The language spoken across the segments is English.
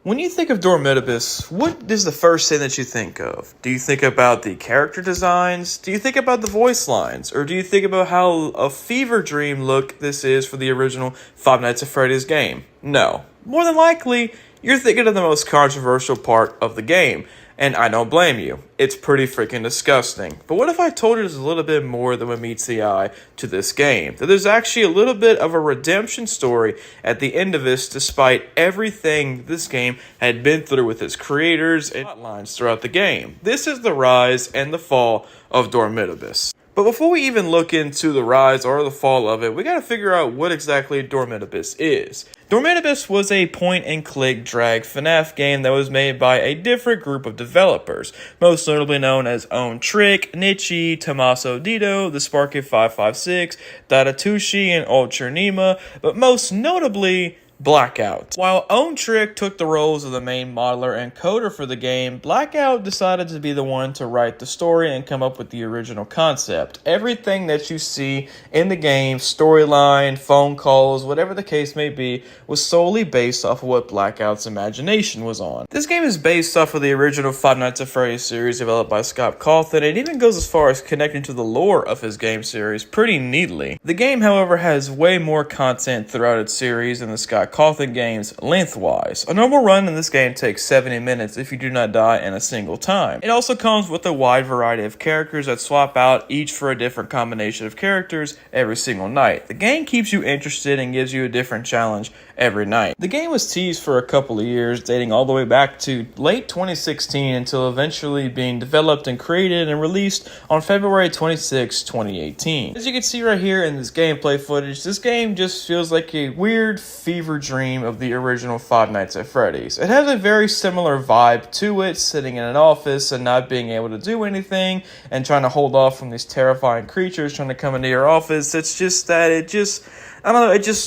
When you think of Dormitabis, what is the first thing that you think of? Do you think about the character designs? Do you think about the voice lines? Or do you think about how a fever dream look this is for the original Five Nights at Freddy's game? No. More than likely, you're thinking of the most controversial part of the game. And I don't blame you. It's pretty freaking disgusting. But what if I told you there's a little bit more than what meets the eye to this game? That there's actually a little bit of a redemption story at the end of this, despite everything this game had been through with its creators and plotlines throughout the game. This is the rise and the fall of Dormitabis. But before we even look into the rise or the fall of it, we gotta figure out what exactly Dormitabis is. Dormitabis was a point-and-click drag FNAF game that was made by a different group of developers, most notably known as Own Trick, Nichi, Tommaso Dito, the Sparky 556, Datatushi, and Ultra Nima, but most notably Blackout. While Own Trick took the roles of the main modeler and coder for the game, Blackout decided to be the one to write the story and come up with the original concept. Everything that you see in the game, storyline, phone calls, whatever the case may be, was solely based off of what Blackout's imagination was on. This game is based off of the original Five Nights at Freddy's series developed by Scott Cawthon. It even goes as far as connecting to the lore of his game series pretty neatly. The game, however, has way more content throughout its series than the Scott Cawthon games lengthwise. A normal run in this game takes 70 minutes if you do not die in a single time. It also comes with a wide variety of characters that swap out, each for a different combination of characters every single night. The game keeps you interested and gives you a different challenge every night. The game was teased for a couple of years, dating all the way back to late 2016 until eventually being developed and created and released on February 26, 2018. As you can see right here in this gameplay footage, this game just feels like a weird fever dream of the original Five Nights at Freddy's. It has a very similar vibe to it, sitting in an office and not being able to do anything and trying to hold off from these terrifying creatures trying to come into your office. It's just that it just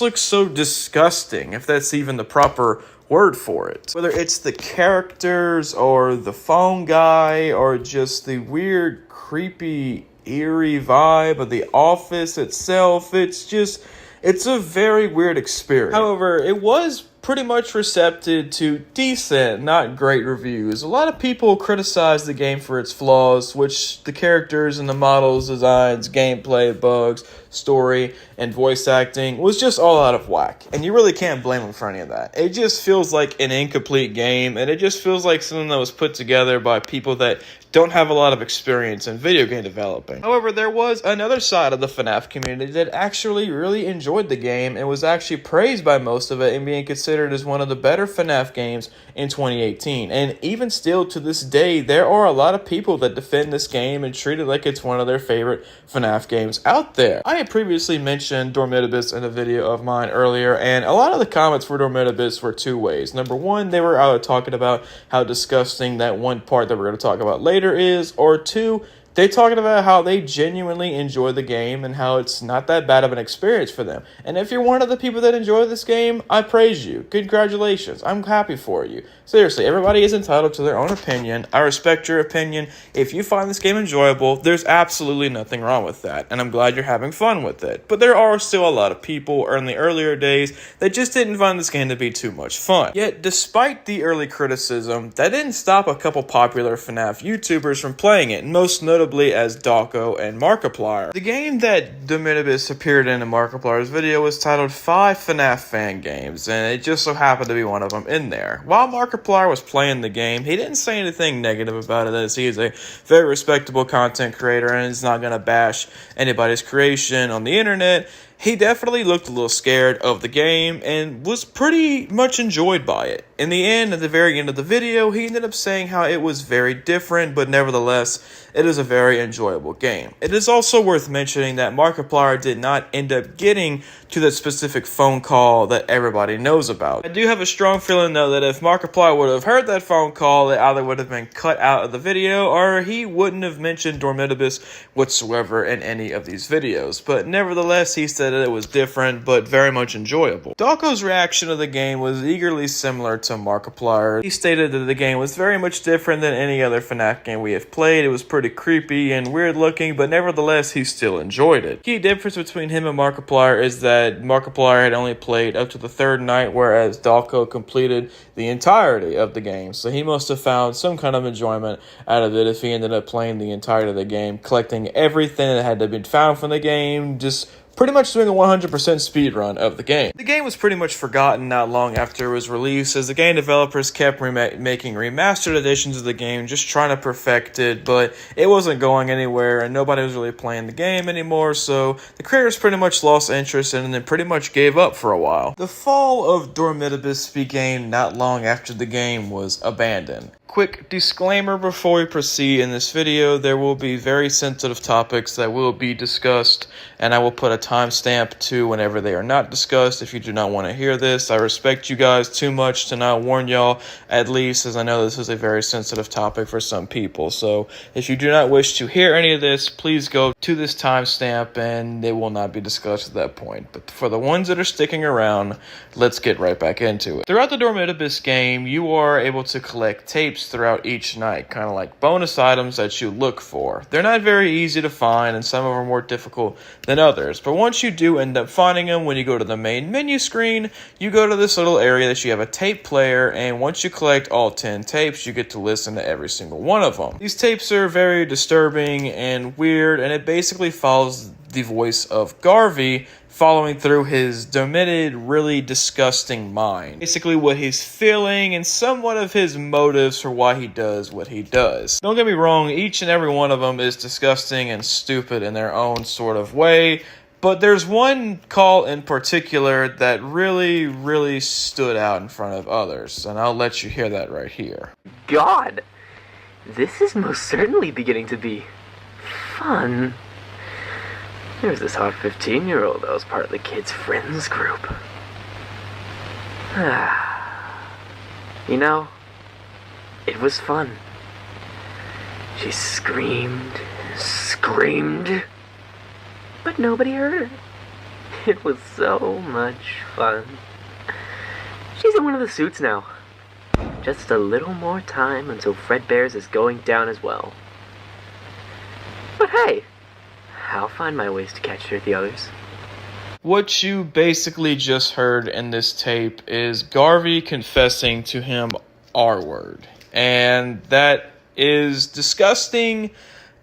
looks so disgusting, if that's even the proper word for it. Whether it's the characters or the phone guy or just the weird, creepy, eerie vibe of the office itself, it's a very weird experience. However, it was pretty much receptive to decent, not great reviews. A lot of people criticized the game for its flaws, which the characters and the models, designs, gameplay, bugs, story, and voice acting was just all out of whack. And you really can't blame them for any of that. It just feels like an incomplete game, and it just feels like something that was put together by people that don't have a lot of experience in video game developing. However, there was another side of the FNAF community that actually really enjoyed the game and was actually praised by most of it and being considered as one of the better FNAF games in 2018. And even still to this day, there are a lot of people that defend this game and treat it like it's one of their favorite FNAF games out there. I had previously mentioned Dormitabis in a video of mine earlier, and a lot of the comments for Dormitabis were two ways. Number one, they were out talking about how disgusting that one part that we're going to talk about later is, or two, they talking about how they genuinely enjoy the game and how it's not that bad of an experience for them. And if you're one of the people that enjoy this game, I praise you. Congratulations. I'm happy for you. Seriously, everybody is entitled to their own opinion. I respect your opinion. If you find this game enjoyable, there's absolutely nothing wrong with that, and I'm glad you're having fun with it. But there are still a lot of people in the earlier days that just didn't find this game to be too much fun. Yet, despite the early criticism, that didn't stop a couple popular FNAF YouTubers from playing it, most notably as Dawko and Markiplier. The game that Dormitabis appeared in Markiplier's video was titled 5 FNAF Fan Games, and it just so happened to be one of them in there. While Markiplier was playing the game, he didn't say anything negative about it, as he is a very respectable content creator and is not going to bash anybody's creation on the internet. He definitely looked a little scared of the game and was pretty much enjoyed by it. In the end, at the very end of the video, he ended up saying how it was very different, but nevertheless, it is a very enjoyable game. It is also worth mentioning that Markiplier did not end up getting to that specific phone call that everybody knows about. I do have a strong feeling, though, that if Markiplier would have heard that phone call, it either would have been cut out of the video or he wouldn't have mentioned Dormitabis whatsoever in any of these videos. But nevertheless, he said that it was different, but very much enjoyable. Dawko's reaction to the game was eagerly similar to Markiplier. He stated that the game was very much different than any other FNAF game we have played. It was pretty creepy and weird looking, but nevertheless, he still enjoyed it. Key difference between him and Markiplier is that Markiplier had only played up to the third night, whereas Dawko completed the the entirety of the game. So he must have found some kind of enjoyment out of it if he ended up playing the entirety of the game, collecting everything that had to be found from the game, just pretty much doing a 100% speed run of the game. The game was pretty much forgotten not long after it was released, as the game developers kept making remastered editions of the game, just trying to perfect it, but it wasn't going anywhere and nobody was really playing the game anymore, so the creators pretty much lost interest in it and then pretty much gave up for a while. The fall of Dormitabis began not long after the game was abandoned. Quick disclaimer before we proceed in this video, there will be very sensitive topics that will be discussed, and I will put a timestamp to whenever they are not discussed if you do not want to hear this. I respect you guys too much to not warn y'all, at least, as I know this is a very sensitive topic for some people. So if you do not wish to hear any of this, please go to this timestamp and it will not be discussed at that point. But for the ones that are sticking around, let's get right back into it. Throughout the Dormitabis game, you are able to collect tapes throughout each night, kind of like bonus items that you look for. They're not very easy to find, and some of them are more difficult than others, but once you do end up finding them, when you go to the main menu screen, you go to this little area that you have a tape player, and once you collect all 10 tapes, you get to listen to every single one of them. These tapes are very disturbing and weird, and it basically follows the voice of Garvey following through his demented, really disgusting mind. Basically what he's feeling and somewhat of his motives for why he does what he does. Don't get me wrong, each and every one of them is disgusting and stupid in their own sort of way, but there's one call in particular that really stood out in front of others, and I'll let you hear that right here. God, this is most certainly beginning to be fun. There's this hot 15-year-old that was part of the kids' friends group. You know, it was fun. She screamed, but nobody heard her. It was so much fun. She's in one of the suits now. Just a little more time until Fredbear's is going down as well. But hey, I'll find my ways to catch her at the others. What you basically just heard in this tape is Garvey confessing to him R-word. And that is disgusting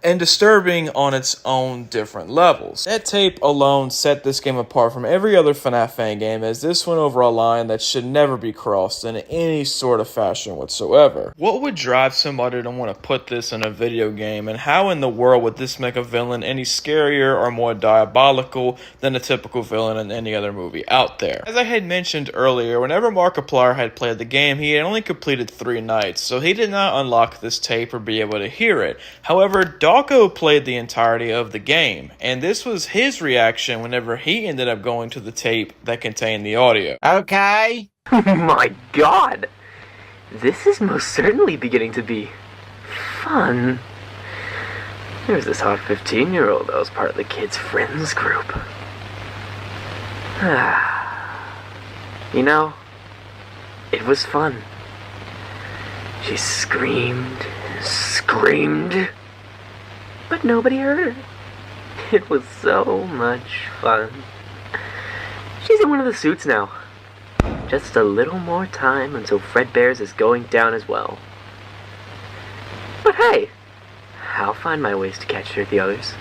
and disturbing on its own different levels. That tape alone set this game apart from every other FNAF fan game, as this went over a line that should never be crossed in any sort of fashion whatsoever. What would drive somebody to want to put this in a video game, and how in the world would this make a villain any scarier or more diabolical than a typical villain in any other movie out there? As I had mentioned earlier, whenever Markiplier had played the game, he had only completed 3 nights, so he did not unlock this tape or be able to hear it. However, Dawko played the entirety of the game, and this was his reaction whenever he ended up going to the tape that contained the audio. Okay. My God, this is most certainly beginning to be fun. There's this hot 15-year-old that was part of the kids' friends group. You know, it was fun. She screamed, but nobody heard her. It was so much fun. She's in one of the suits now. Just a little more time until Fredbear's is going down as well. But hey, I'll find my ways to catch her at the others.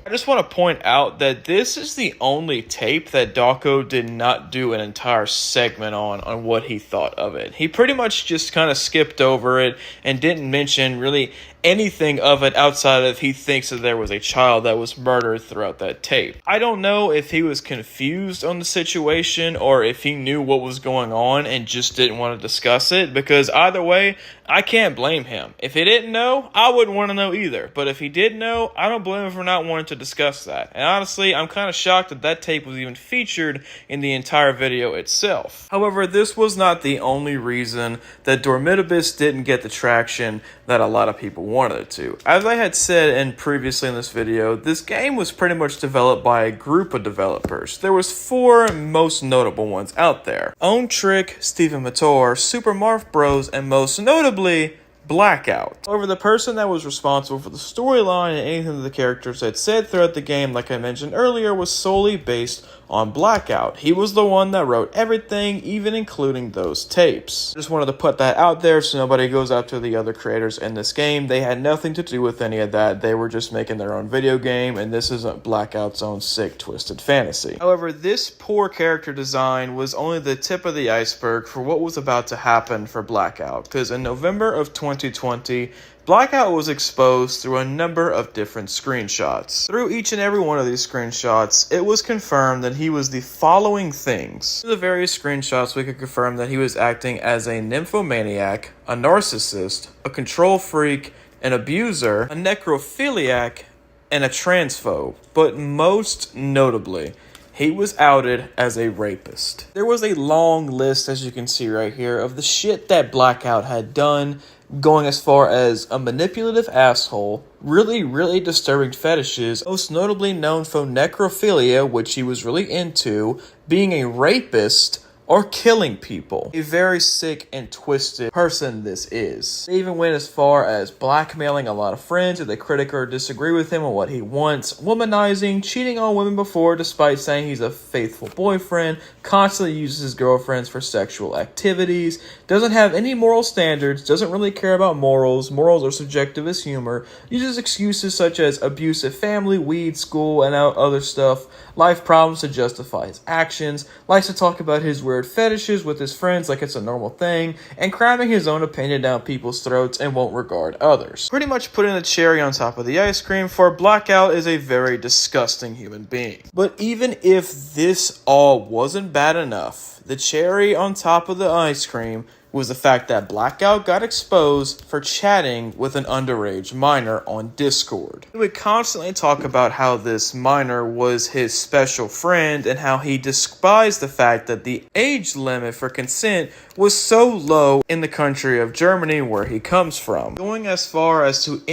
I just want to point out that this is the only tape that Dawko did not do an entire segment on what he thought of it. He pretty much just kind of skipped over it and didn't mention really anything of it outside of he thinks that there was a child that was murdered throughout that tape. I don't know if he was confused on the situation or if he knew what was going on and just didn't want to discuss it, because either way, I can't blame him. If he didn't know, I wouldn't want to know either. But if he did know, I don't blame him for not wanting to discuss that. And honestly, I'm kind of shocked that that tape was even featured in the entire video itself. However, this was not the only reason that Dormitabis didn't get the traction that a lot of people wanted it to. As I had said previously in this video, this game was pretty much developed by a group of developers. There was 4 most notable ones out there: Own Trick, Steven Mator, Super Marf Bros, and most notably, Blackout. However, the person that was responsible for the storyline and anything that the characters had said throughout the game, like I mentioned earlier, was solely based on Blackout. He was the one that wrote everything, even including those tapes. Just wanted to put that out there so nobody goes after the other creators in this game. They had nothing to do with any of that. They were just making their own video game, and this isn't Blackout's own sick, twisted fantasy. However, this poor character design was only the tip of the iceberg for what was about to happen for Blackout, because in November of 2020, Blackout was exposed through a number of different screenshots. Through each and every one of these screenshots, it was confirmed that he was the following things. Through the various screenshots, we could confirm that he was acting as a nymphomaniac, a narcissist, a control freak, an abuser, a necrophiliac, and a transphobe. But most notably, he was outed as a rapist. There was a long list, as you can see right here, of the shit that Blackout had done, going as far as a manipulative asshole, really disturbing fetishes, most notably known for necrophilia, which he was really into, being a rapist, or killing people. A very sick and twisted person this is. They even went as far as blackmailing a lot of friends if they critic or disagree with him on what he wants, womanizing, cheating on women before despite saying he's a faithful boyfriend, constantly uses his girlfriends for sexual activities, doesn't have any moral standards, doesn't really care about morals are subjective as humor, uses excuses such as abusive family, weed, school, and other stuff, life problems to justify his actions, likes to talk about his weird fetishes with his friends like it's a normal thing, and cramming his own opinion down people's throats and won't regard others. Pretty much putting the cherry on top of the ice cream, for Blackout is a very disgusting human being. But even if this all wasn't bad enough, the cherry on top of the ice cream was the fact that Blackout got exposed for chatting with an underage minor on Discord. He would constantly talk about how this minor was his special friend and how he despised the fact that the age limit for consent was so low in the country of Germany where he comes from. Going as far as to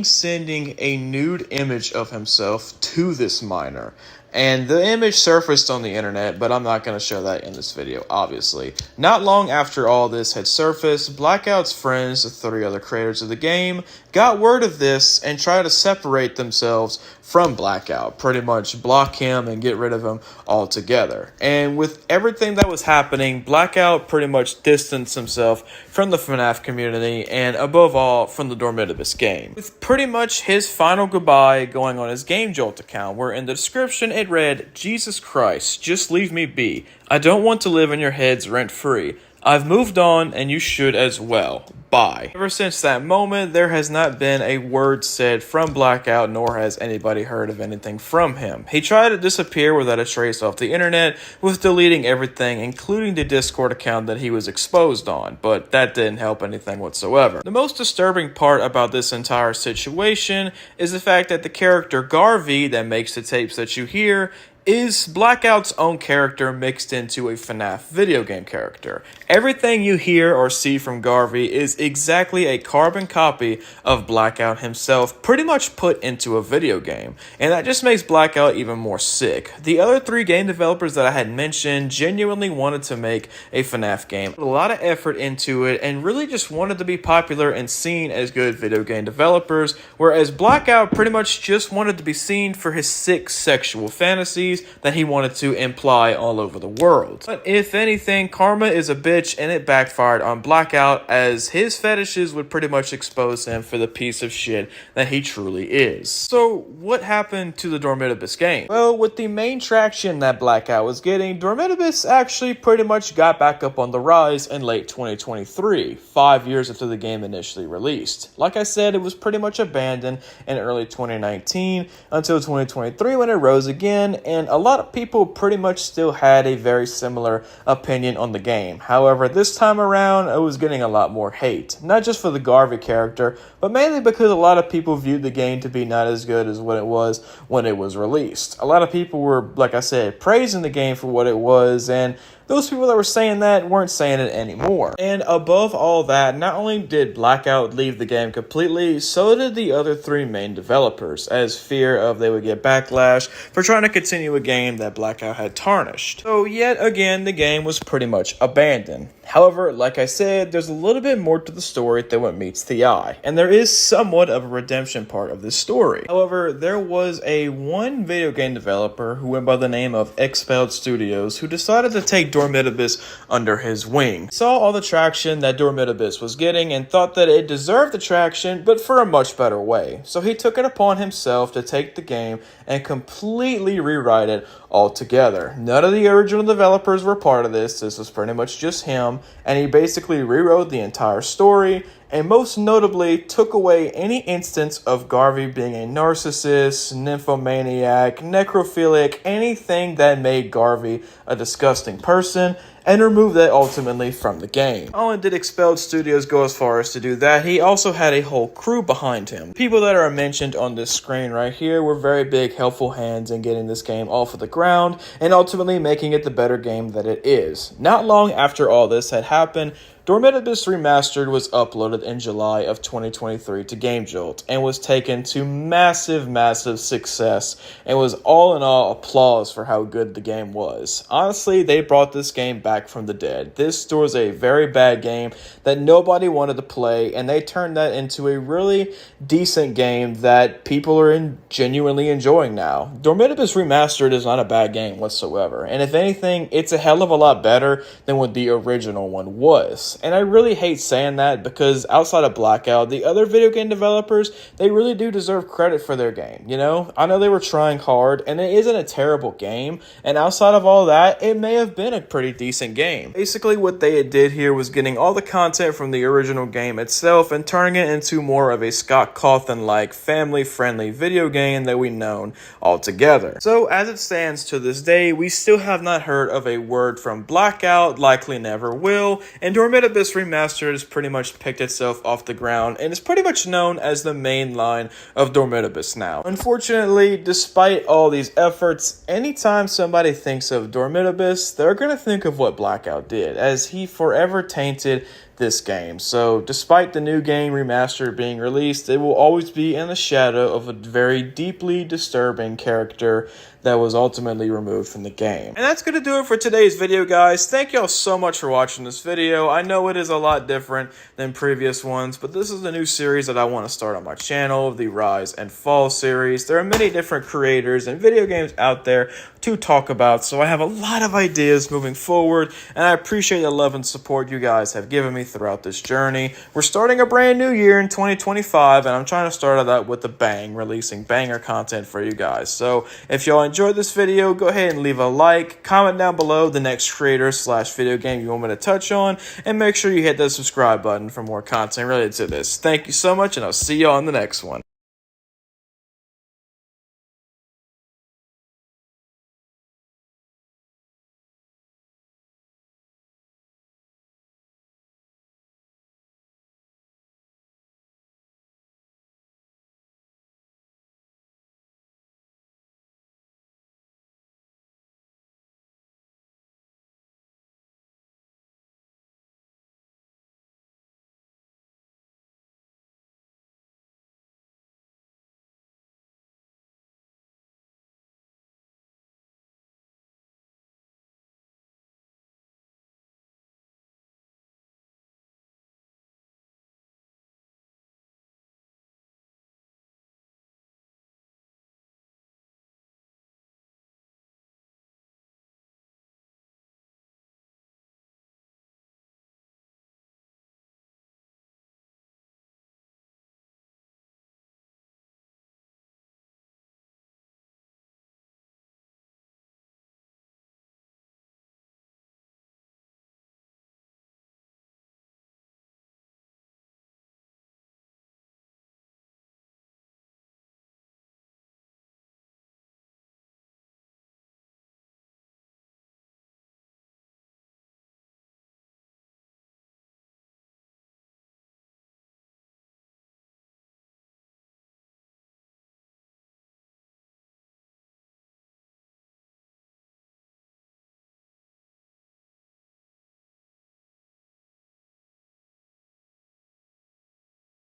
sending a nude image of himself to this minor. And the image surfaced on the internet, but I'm not going to show that in this video, obviously. Not long after all this had surfaced, Blackout's friends, the 3 other creators of the game, got word of this and tried to separate themselves from Blackout. Pretty much block him and get rid of him altogether. And with everything that was happening, Blackout pretty much distanced himself from the FNAF community and above all from the Dormitabis game. With pretty much his final goodbye going on his Game Jolt account, where in the description it read, "Jesus Christ, just leave me be. I don't want to live in your heads rent-free. I've moved on and you should as well. Bye." Ever since that moment, there has not been a word said from Blackout, nor has anybody heard of anything from him. He tried to disappear without a trace off the internet, with deleting everything, including the Discord account that he was exposed on, but that didn't help anything whatsoever. The most disturbing part about this entire situation is the fact that the character Garvey that makes the tapes that you hear is Blackout's own character mixed into a FNAF video game character. Everything you hear or see from Garvey is exactly a carbon copy of Blackout himself, pretty much put into a video game. And that just makes Blackout even more sick. The other 3 game developers that I had mentioned genuinely wanted to make a FNAF game, put a lot of effort into it, and really just wanted to be popular and seen as good video game developers, whereas Blackout pretty much just wanted to be seen for his sick sexual fantasies that he wanted to imply all over the world. But if anything, karma is a bitch, and it backfired on Blackout, as his fetishes would pretty much expose him for the piece of shit that he truly is. So what happened to the Dormitabis game? Well, with the main traction that Blackout was getting, Dormitabis actually pretty much got back up on the rise in late 2023, 5 years after the game initially released. Like I said, it was pretty much abandoned in early 2019 until 2023 when it rose again, and a lot of people pretty much still had a very similar opinion on the game. However, this time around, it was getting a lot more hate. Not just for the Garvey character, but mainly because a lot of people viewed the game to be not as good as what it was when it was released. A lot of people were, like I said, praising the game for what it was, and those people that were saying that weren't saying it anymore. And above all that, not only did Blackout leave the game completely, so did the other 3 main developers, as fear of they would get backlash for trying to continue a game that Blackout had tarnished. So yet again, the game was pretty much abandoned. However, like I said, there's a little bit more to the story than what meets the eye, and there is somewhat of a redemption part of this story. However, there was one video game developer who went by the name of Expelled Studios who decided to take Dormitabis under his wing. He saw all the traction that Dormitabis was getting and thought that it deserved the traction, but for a much better way. So he took it upon himself to take the game and completely rewrite it altogether. None of the original developers were part of this. This was pretty much just him, and he basically rewrote the entire story, and most notably took away any instance of Garvey being a narcissist, nymphomaniac, necrophilic, anything that made Garvey a disgusting person, and removed that ultimately from the game. Not only did Expelled Studios go as far as to do that, he also had a whole crew behind him. People that are mentioned on this screen right here were very big, helpful hands in getting this game off of the ground and ultimately making it the better game that it is. Not long after all this had happened, Dormitabis Remastered was uploaded in July of 2023 to GameJolt and was taken to massive success and was all in all applause for how good the game was. Honestly, they brought this game back from the dead. This was a very bad game that nobody wanted to play, and they turned that into a really decent game that people are genuinely enjoying now. Dormitabis Remastered is not a bad game whatsoever, and if anything, it's a hell of a lot better than what the original one was. And I really hate saying that because outside of Blackout, the other video game developers, they really do deserve credit for their game, you know? I know they were trying hard, and it isn't a terrible game, and outside of all that, it may have been a pretty decent game. Basically, what they did here was getting all the content from the original game itself and turning it into more of a Scott Cawthon-like, family-friendly video game that we've known altogether. So, as it stands to this day, we still have not heard of a word from Blackout, likely never will, and Dormitabis Remastered has pretty much picked itself off the ground and is pretty much known as the main line of Dormitabis now. Unfortunately, despite all these efforts, anytime somebody thinks of Dormitabis, they're going to think of what Blackout did, as he forever tainted this game. So despite the new game remastered being released, it will always be in the shadow of a very deeply disturbing character that was ultimately removed from the game. And that's going to do it for today's video, guys. Thank y'all so much for watching this video. I know it is a lot different than previous ones, but this is a new series that I want to start on my channel, the Rise and Fall series. There are many different creators and video games out there to talk about, so I have a lot of ideas moving forward, and I appreciate the love and support you guys have given me throughout this journey. We're starting a brand new year in 2025, and I'm trying to start that with a bang, releasing banger content for you guys. So if y'all enjoyed this video, go ahead and leave a like, comment down below the next creator/video game you want me to touch on, and make sure you hit that subscribe button for more content related to this. Thank you so much, and I'll see y'all in the next one.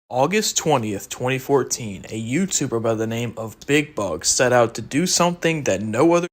August 20th, 2014, a YouTuber by the name of Big Bug set out to do something that no other